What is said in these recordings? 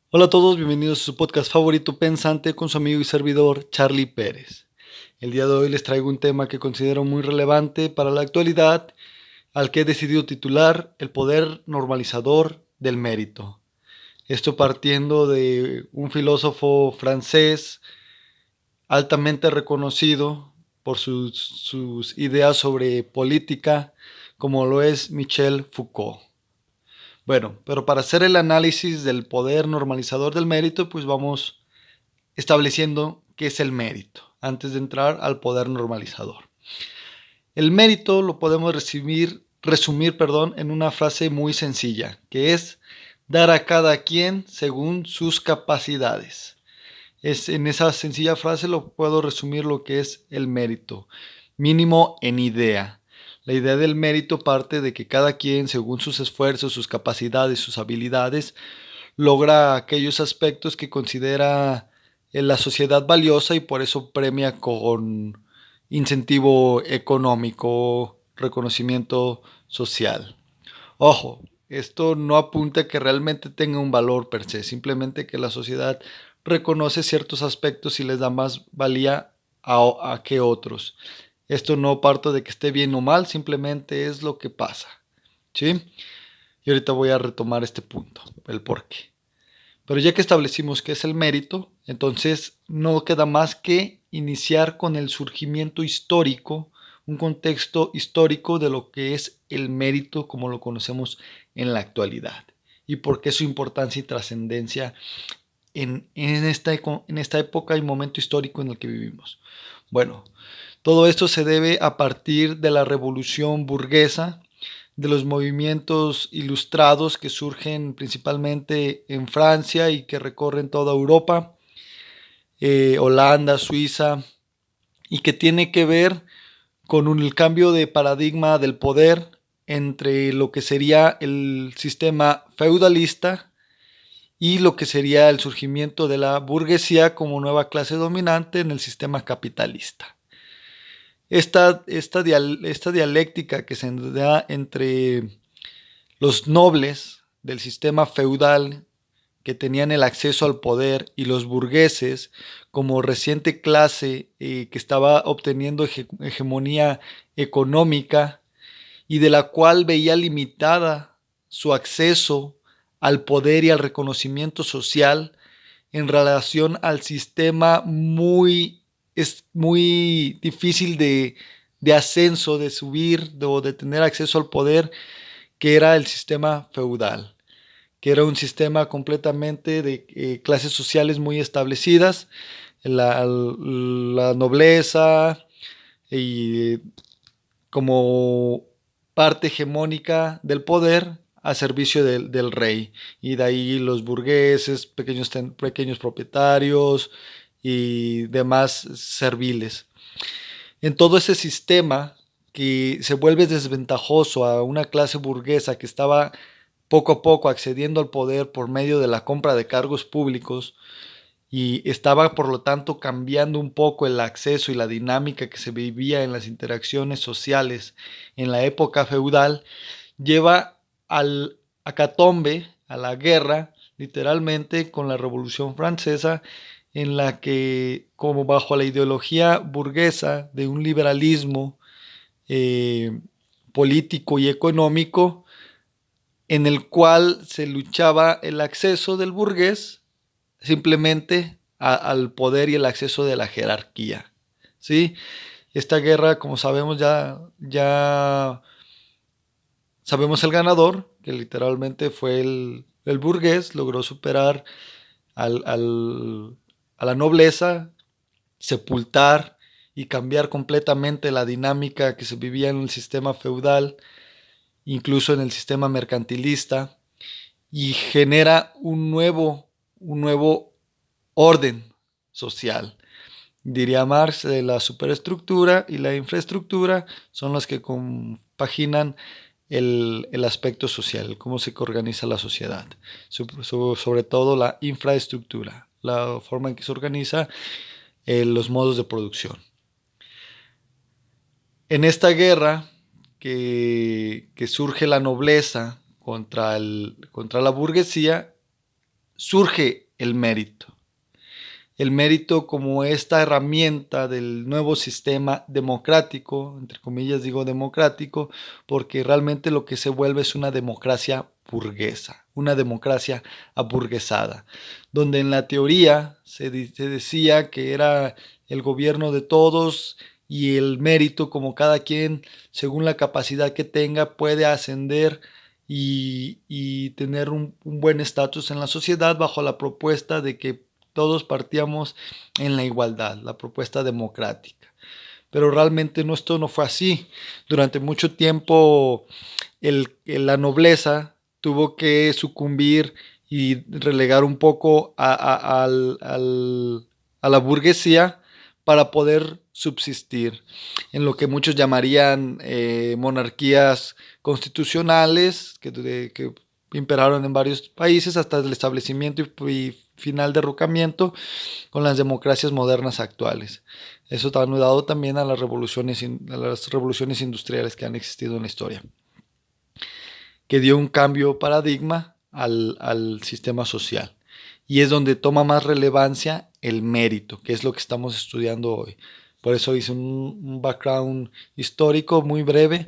Hola a todos, bienvenidos a su podcast favorito Pensante con su amigo y servidor Charlie Pérez. El día de hoy les traigo un tema que considero muy relevante para la actualidad, al que he decidido titular El poder normalizador del mérito. Esto partiendo de un filósofo francés altamente reconocido por sus ideas sobre política, como lo es Michel Foucault. Bueno, pero para hacer el análisis del poder normalizador del mérito, pues vamos estableciendo qué es el mérito, antes de entrar al poder normalizador. El mérito lo podemos resumir, en una frase muy sencilla, que es dar a cada quien según sus capacidades. En esa sencilla frase lo puedo resumir lo que es el mérito, mínimo en idea. La idea del mérito parte de que cada quien, según sus esfuerzos, sus capacidades, sus habilidades, logra aquellos aspectos que considera en la sociedad valiosa y por eso premia con incentivo económico, reconocimiento social. Ojo, esto no apunta a que realmente tenga un valor per se, simplemente que la sociedad reconoce ciertos aspectos y les da más valía a que otros. Esto no parte de que esté bien o mal, simplemente es lo que pasa. ¿Sí? Y ahorita voy a retomar este punto, el por qué. Pero ya que establecimos qué es el mérito, entonces no queda más que iniciar con el surgimiento histórico, un contexto histórico de lo que es el mérito como lo conocemos en la actualidad y por qué su importancia y trascendencia en esta época y momento histórico en el que vivimos. Bueno, todo esto se debe a partir de la revolución burguesa, de los movimientos ilustrados que surgen principalmente en Francia y que recorren toda Europa, Holanda, Suiza, y que tiene que ver con el cambio de paradigma del poder entre lo que sería el sistema feudalista y lo que sería el surgimiento de la burguesía como nueva clase dominante en el sistema capitalista. Esta dialéctica que se da entre los nobles del sistema feudal que tenían el acceso al poder y los burgueses como reciente clase que estaba obteniendo hegemonía económica y de la cual veía limitada su acceso al poder y al reconocimiento social en relación al sistema es muy difícil de ascenso, de subir o de tener acceso al poder, que era el sistema feudal, que era un sistema completamente de clases sociales muy establecidas, la nobleza y como parte hegemónica del poder a servicio del rey. Y de ahí los burgueses, pequeños propietarios y demás serviles. En todo ese sistema que se vuelve desventajoso a una clase burguesa que estaba poco a poco accediendo al poder por medio de la compra de cargos públicos y estaba por lo tanto cambiando un poco el acceso y la dinámica que se vivía en las interacciones sociales en la época feudal, lleva al acatombe, a la guerra, literalmente con la Revolución Francesa, en la que, como bajo la ideología burguesa de un liberalismo eh, político y económico, en el cual se luchaba el acceso del burgués simplemente al poder y el acceso de la jerarquía. ¿Sí? Esta guerra, como sabemos, ya sabemos el ganador, que literalmente fue el burgués, logró superar al, al, a la nobleza, sepultar y cambiar completamente la dinámica que se vivía en el sistema feudal, incluso en el sistema mercantilista, y genera un nuevo orden social. Diría Marx, la superestructura y la infraestructura son las que compaginan el aspecto social, cómo se organiza la sociedad, sobre todo la infraestructura, la forma en que se organiza los modos de producción. En esta guerra que surge la nobleza contra la burguesía, surge el mérito. El mérito como esta herramienta del nuevo sistema democrático, entre comillas digo democrático, porque realmente lo que se vuelve es una democracia burguesa, una democracia aburguesada, donde en la teoría se decía que era el gobierno de todos y el mérito como cada quien, según la capacidad que tenga, puede ascender y tener un buen estatus en la sociedad bajo la propuesta de que todos partíamos en la igualdad, la propuesta democrática. Pero realmente esto no fue así. Durante mucho tiempo la nobleza tuvo que sucumbir y relegar un poco a la burguesía para poder subsistir en lo que muchos llamarían monarquías constitucionales que imperaron en varios países hasta el establecimiento y final derrocamiento con las democracias modernas actuales. Eso ha ayudado también a las revoluciones industriales que han existido en la historia, que dio un cambio de paradigma al sistema social. Y es donde toma más relevancia el mérito, que es lo que estamos estudiando hoy. Por eso hice un background histórico muy breve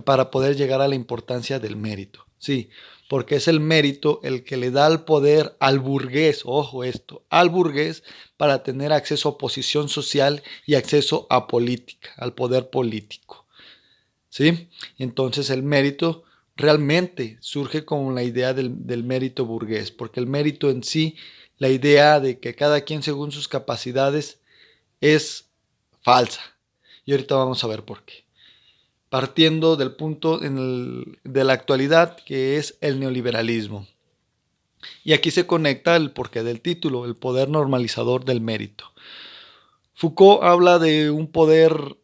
para poder llegar a la importancia del mérito. Sí, porque es el mérito el que le da el poder al burgués, ojo esto, al burgués para tener acceso a posición social y acceso a política, al poder político. ¿Sí? Entonces el mérito realmente surge como la idea del mérito burgués, porque el mérito en sí, la idea de que cada quien según sus capacidades es falsa. Y ahorita vamos a ver por qué. Partiendo del punto de la actualidad, que es el neoliberalismo. Y aquí se conecta el porqué del título, el poder normalizador del mérito. Foucault habla de un poder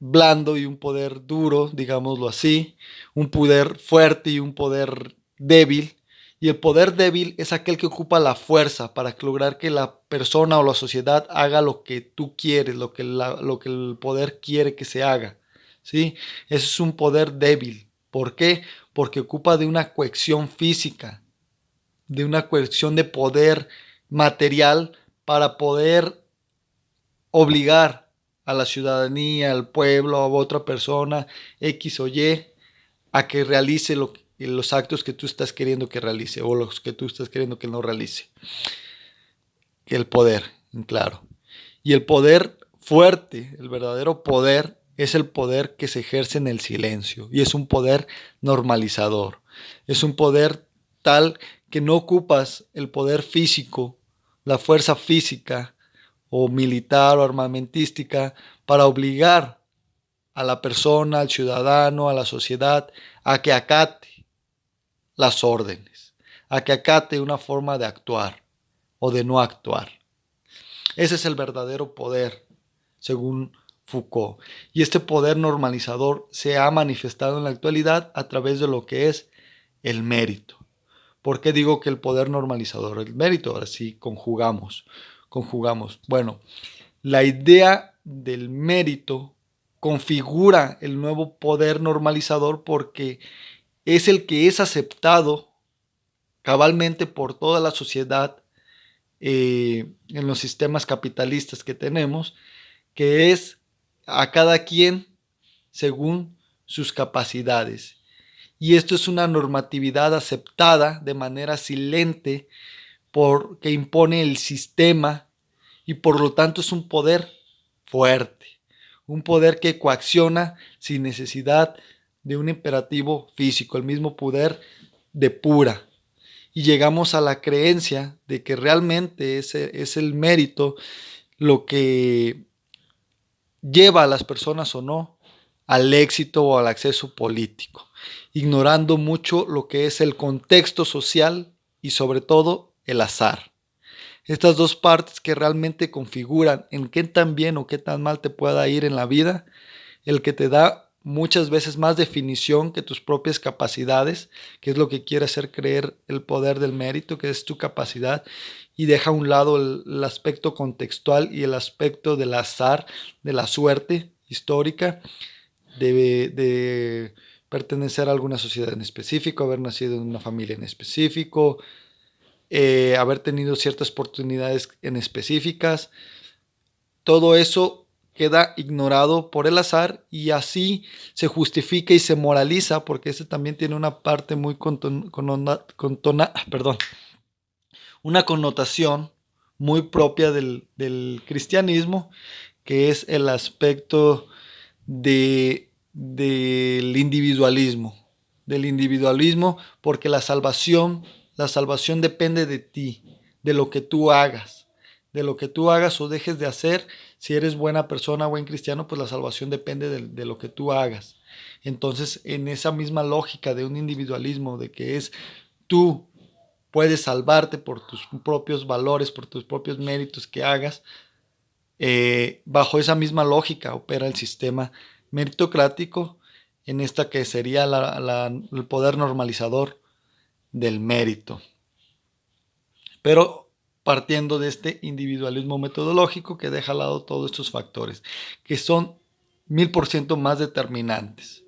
blando y un poder duro, digámoslo así, un poder fuerte y un poder débil. Y el poder débil es aquel que ocupa la fuerza para lograr que la persona o la sociedad haga lo que tú quieres, lo que el poder quiere que se haga. ¿Sí? Eso es un poder débil. ¿Por qué? Porque ocupa de una coacción física, de una coacción de poder material para poder obligar a la ciudadanía, al pueblo, a otra persona, X o Y, a que realice los actos que tú estás queriendo que realice o los que tú estás queriendo que no realice. El poder, claro. Y el poder fuerte, el verdadero poder, es el poder que se ejerce en el silencio y es un poder normalizador. Es un poder tal que no ocupas el poder físico, la fuerza física o militar o armamentística para obligar a la persona, al ciudadano, a la sociedad a que acate las órdenes, a que acate una forma de actuar o de no actuar. Ese es el verdadero poder, según Foucault. Y este poder normalizador se ha manifestado en la actualidad a través de lo que es el mérito. ¿Por qué digo que el poder normalizador? El mérito, ahora sí, conjugamos. Bueno, la idea del mérito configura el nuevo poder normalizador porque es el que es aceptado cabalmente por toda la sociedad en los sistemas capitalistas que tenemos, que es a cada quien según sus capacidades. Y esto es una normatividad aceptada de manera silente porque impone el sistema y por lo tanto es un poder fuerte, un poder que coacciona sin necesidad de un imperativo físico, el mismo poder depura. Y llegamos a la creencia de que realmente es el mérito lo que lleva a las personas o no al éxito o al acceso político, ignorando mucho lo que es el contexto social y sobre todo el azar. Estas dos partes que realmente configuran en qué tan bien o qué tan mal te pueda ir en la vida, el que te da muchas veces más definición que tus propias capacidades, que es lo que quiere hacer creer el poder del mérito, que es tu capacidad, y deja a un lado el aspecto contextual y el aspecto del azar, de la suerte histórica, de pertenecer a alguna sociedad en específico, haber nacido en una familia en específico, haber tenido ciertas oportunidades en específicas. Todo eso queda ignorado por el azar y así se justifica y se moraliza, porque este también tiene una parte muy una connotación muy propia del cristianismo, que es el aspecto del individualismo, porque la salvación depende de ti, de lo que tú hagas, o dejes de hacer. Si eres buena persona, buen cristiano, pues la salvación depende de lo que tú hagas. Entonces, en esa misma lógica de un individualismo, de que es tú puedes salvarte por tus propios valores, por tus propios méritos que hagas, bajo esa misma lógica opera el sistema meritocrático, en esta que sería el poder normalizador del mérito. Pero partiendo de este individualismo metodológico que deja al lado todos estos factores, que son 1000% más determinantes,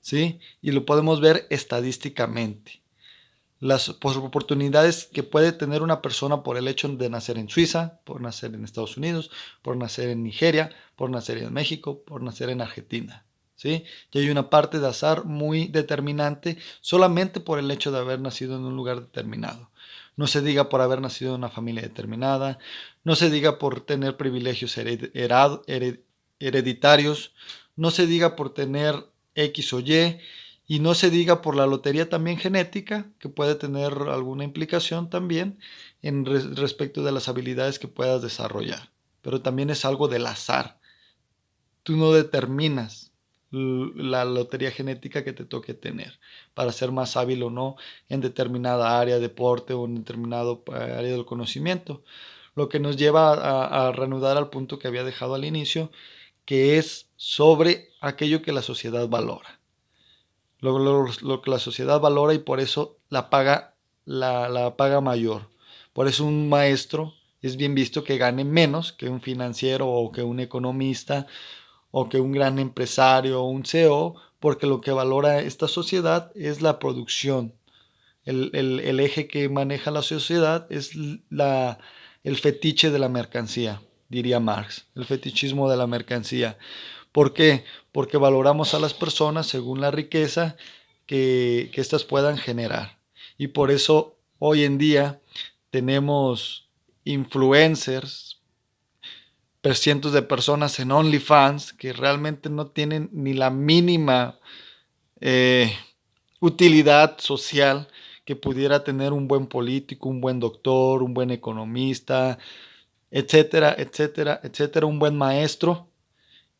¿sí? Y lo podemos ver estadísticamente. Las oportunidades que puede tener una persona por el hecho de nacer en Suiza, por nacer en Estados Unidos, por nacer en Nigeria, por nacer en México, por nacer en Argentina, ¿sí? Y hay una parte de azar muy determinante solamente por el hecho de haber nacido en un lugar determinado. No se diga por haber nacido en una familia determinada, no se diga por tener privilegios hereditarios, no se diga por tener X o y no se diga por la lotería también genética, que puede tener alguna implicación también en respecto de las habilidades que puedas desarrollar. Pero también es algo del azar. Tú no determinas la lotería genética que te toque tener para ser más hábil o no en determinada área, deporte o en determinado área del conocimiento. Lo que nos lleva a reanudar al punto que había dejado al inicio, que es sobre aquello que la sociedad valora. Lo que la sociedad valora, y por eso la paga mayor. Por eso un maestro es bien visto que gane menos que un financiero o que un economista o que un gran empresario o un CEO, porque lo que valora esta sociedad es la producción. El eje que maneja la sociedad es el fetiche de la mercancía, diría Marx, el fetichismo de la mercancía. ¿Por qué? Porque valoramos a las personas según la riqueza que éstas puedan generar. Y por eso hoy en día tenemos influencers, cientos de personas en OnlyFans que realmente no tienen ni la mínima utilidad social que pudiera tener un buen político, un buen doctor, un buen economista, etcétera, etcétera, etcétera, un buen maestro.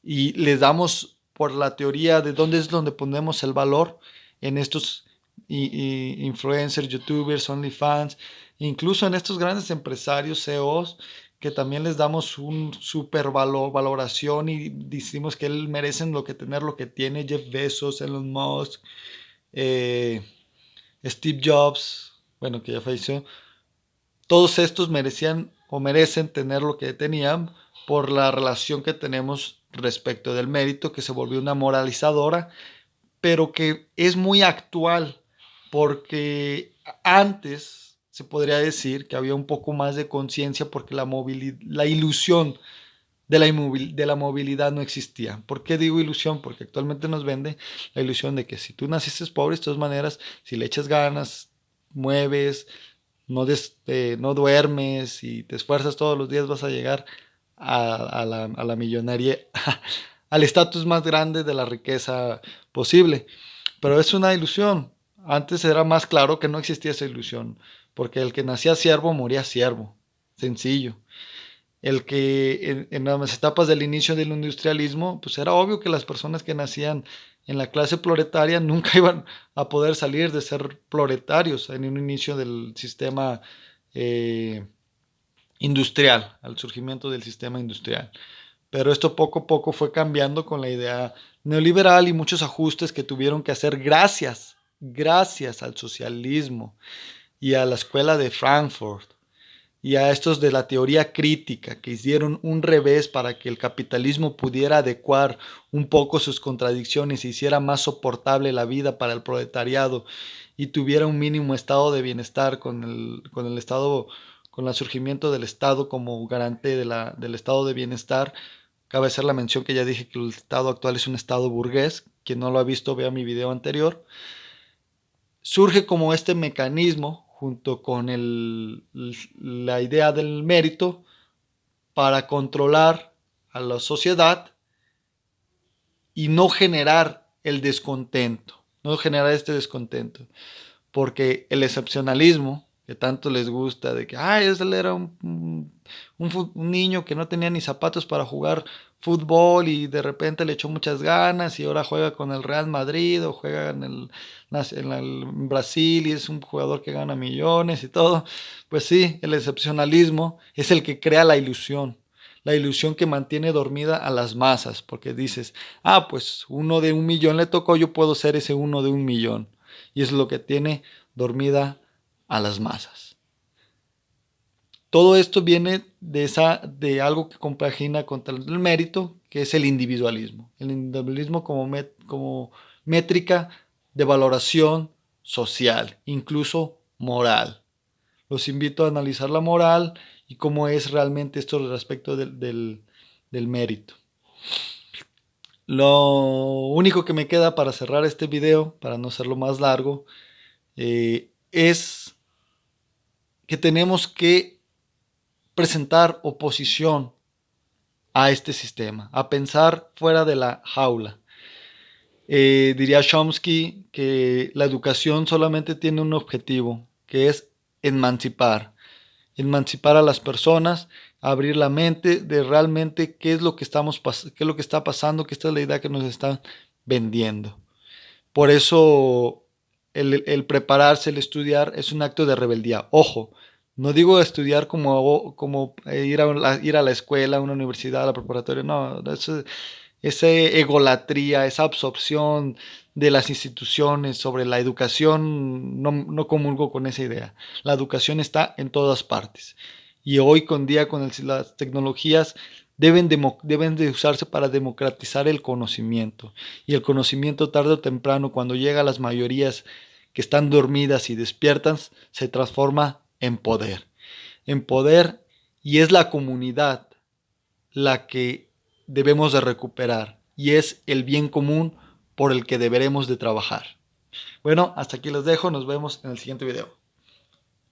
Y les damos por la teoría de dónde es donde ponemos el valor en estos influencers, youtubers, OnlyFans, incluso en estos grandes empresarios, CEOs, que también les damos un super valoración y decimos que merecen tener lo que tiene Jeff Bezos, Elon Musk, Steve Jobs, bueno, que ya falleció. Todos estos merecían o merecen tener lo que tenían por la relación que tenemos respecto del mérito, que se volvió una moralizadora, pero que es muy actual, porque antes se podría decir que había un poco más de conciencia, porque la ilusión de la movilidad no existía. ¿Por qué digo ilusión? Porque actualmente nos vende la ilusión de que si tú naciste pobre, de todas maneras, si le echas ganas, mueves, no duermes y te esfuerzas todos los días, vas a llegar a la millonaria, al estatus más grande de la riqueza posible. Pero es una ilusión. Antes era más claro que no existía esa ilusión, porque el que nacía siervo moría siervo. Sencillo. El que en las etapas del inicio del industrialismo, pues era obvio que las personas que nacían en la clase proletaria nunca iban a poder salir de ser proletarios en un inicio del sistema industrial, al surgimiento del sistema industrial. Pero esto poco a poco fue cambiando con la idea neoliberal y muchos ajustes que tuvieron que hacer gracias al socialismo y a la escuela de Frankfurt y a estos de la teoría crítica que hicieron un revés para que el capitalismo pudiera adecuar un poco sus contradicciones y hiciera más soportable la vida para el proletariado y tuviera un mínimo estado de bienestar con el estado, con el surgimiento del Estado como garante del estado de bienestar. Cabe hacer la mención que ya dije que el estado actual es un estado burgués. Quien no lo ha visto, vea mi video anterior. Surge como este mecanismo junto con la idea del mérito para controlar a la sociedad y no generar el descontento, no generar este descontento, porque el excepcionalismo que tanto les gusta, de que él era un niño que no tenía ni zapatos para jugar fútbol y de repente le echó muchas ganas y ahora juega con el Real Madrid o juega en Brasil y es un jugador que gana millones y todo. Pues sí, el excepcionalismo es el que crea la ilusión que mantiene dormida a las masas, porque dices, pues uno de 1 millón le tocó, yo puedo ser ese uno de 1 millón. Y es lo que tiene dormida a las masas. Todo esto viene de algo que compagina contra el mérito, que es el individualismo. El individualismo como métrica de valoración social, incluso moral. Los invito a analizar la moral y cómo es realmente esto respecto del mérito. Lo único que me queda para cerrar este video, para no hacerlo más largo, es que tenemos que presentar oposición a este sistema, a pensar fuera de la jaula. Diría Chomsky que la educación solamente tiene un objetivo, que es emancipar a las personas, abrir la mente de realmente qué es lo que qué es lo que está pasando, que esta es la idea que nos están vendiendo. Por eso el prepararse, el estudiar es un acto de rebeldía. Ojo, no digo estudiar como ir a la escuela, a una universidad, a la preparatoria, no, esa egolatría, esa absorción de las instituciones sobre la educación, no comulgo con esa idea. La educación está en todas partes. Y hoy con día con las tecnologías deben de usarse para democratizar el conocimiento. Y el conocimiento tarde o temprano, cuando llega a las mayorías que están dormidas y despiertas, se transforma en poder. En poder, y es la comunidad la que debemos de recuperar. Y es el bien común por el que deberemos de trabajar. Bueno, hasta aquí les dejo. Nos vemos en el siguiente video.